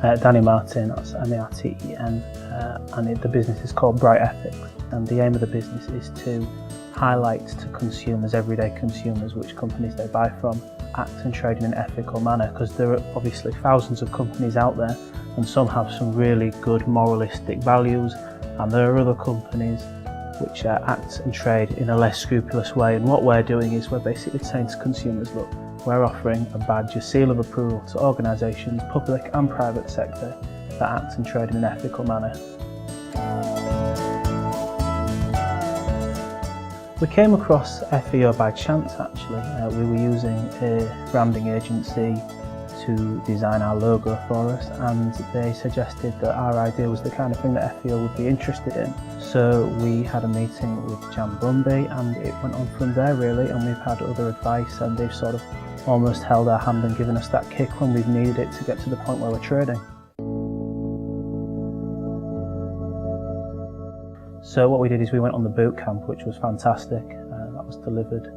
Danny Martin, that's M-A-R-T-E-N, and the business is called Bright Ethics. And the aim of the business is to highlight to consumers, everyday consumers, which companies they buy from, act and trade in an ethical manner, because there are obviously thousands of companies out there and some have some really good moralistic values, and there are other companies which act and trade in a less scrupulous way. And what we're doing is we're basically saying to consumers, look, we're offering a badge, a seal of approval to organisations, public and private sector, that act and trade in an ethical manner. We came across FEO by chance actually. We were using a branding agency to design our logo for us, and they suggested that our idea was the kind of thing that FEO would be interested in. So we had a meeting with Jan Brumby and it went on from there really, and we've had other advice and they've sort of almost held our hand and given us that kick when we've needed it to get to the point where we're trading. So what we did is we went on the bootcamp, which was fantastic. That was delivered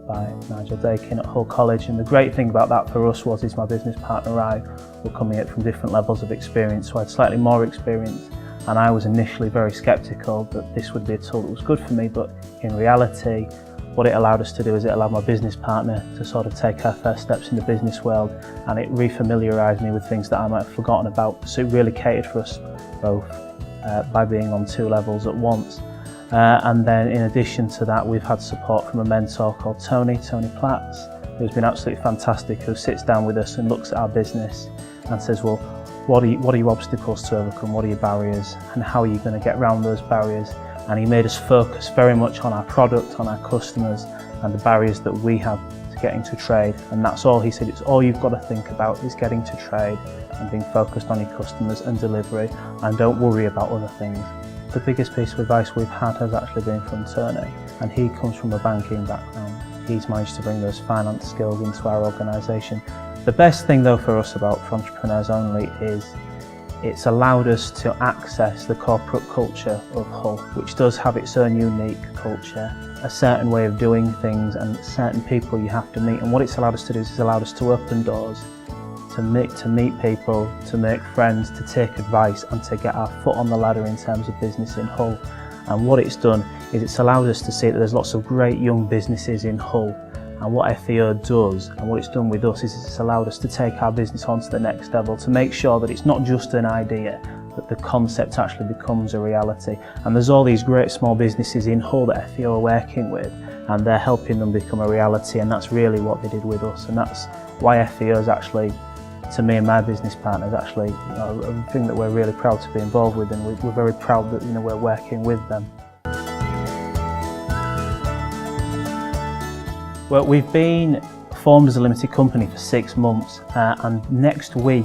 by Nigel Dakin at Hull College, and the great thing about that for us was my business partner and I were coming at from different levels of experience, so I had slightly more experience, and I was initially very sceptical that this would be a tool that was good for me, but in reality what it allowed us to do is it allowed my business partner to sort of take her first steps in the business world, and it refamiliarised me with things that I might have forgotten about, so it really catered for us both by being on two levels at once. And then in addition to that, we've had support from a mentor called Tony Platts, who's been absolutely fantastic, who sits down with us and looks at our business and says, well, what are your obstacles to overcome, what are your barriers, and how are you going to get around those barriers? And he made us focus very much on our product, on our customers, and the barriers that we have to getting to trade. And that's all he said, it's all you've got to think about is getting to trade and being focused on your customers and delivery, and don't worry about other things. The biggest piece of advice we've had has actually been from Tony, and he comes from a banking background. He's managed to bring those finance skills into our organisation. The best thing though for us about For Entrepreneurs Only is it's allowed us to access the corporate culture of Hull, which does have its own unique culture, a certain way of doing things and certain people you have to meet. And what it's allowed us to do is it's allowed us to open doors, to meet people, to make friends, to take advice and to get our foot on the ladder in terms of business in Hull. And what it's done is it's allowed us to see that there's lots of great young businesses in Hull, and what FEO does and what it's done with us is it's allowed us to take our business on to the next level, to make sure that it's not just an idea, that the concept actually becomes a reality. And there's all these great small businesses in Hull that FEO are working with, and they're helping them become a reality, and that's really what they did with us, and that's why FEO is actually, to me and my business partners, actually a thing that we're really proud to be involved with, and we're very proud that we're working with them. Well, we've been formed as a limited company for 6 months, and next week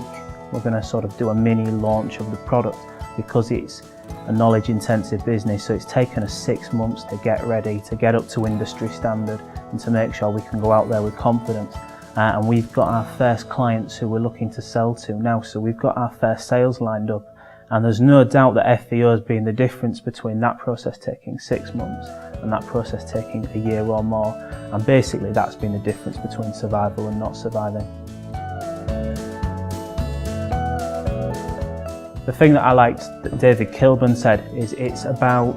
we're going to sort of do a mini launch of the product, because it's a knowledge intensive business, so it's taken us 6 months to get ready, to get up to industry standard and to make sure we can go out there with confidence. And we've got our first clients who we're looking to sell to now, so we've got our first sales lined up, and there's no doubt that FEO has been the difference between that process taking 6 months and that process taking a year or more, and basically that's been the difference between survival and not surviving. The thing that I liked that David Kilburn said is it's about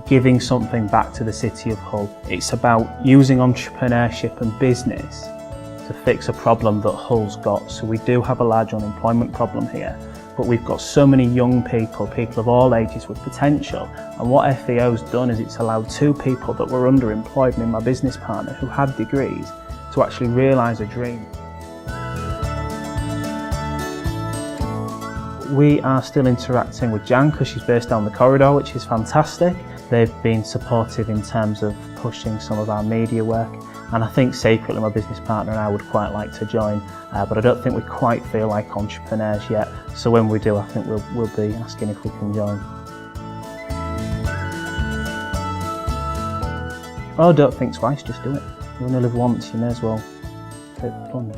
giving something back to the city of Hull. It's about using entrepreneurship and business to fix a problem that Hull's got. So we do have a large unemployment problem here, but we've got so many young people of all ages with potential, and what FEO's done is it's allowed 2 people that were underemployed, me and my business partner, who had degrees, to actually realise a dream. We are still interacting with Jan because she's based down the corridor, which is fantastic. They've been supportive in terms of pushing some of our media work, and I think secretly my business partner and I would quite like to join, but I don't think we quite feel like entrepreneurs yet, so when we do I think we'll be asking if we can join. Oh, don't think twice, just do it. You only live once, you may as well take the plunge.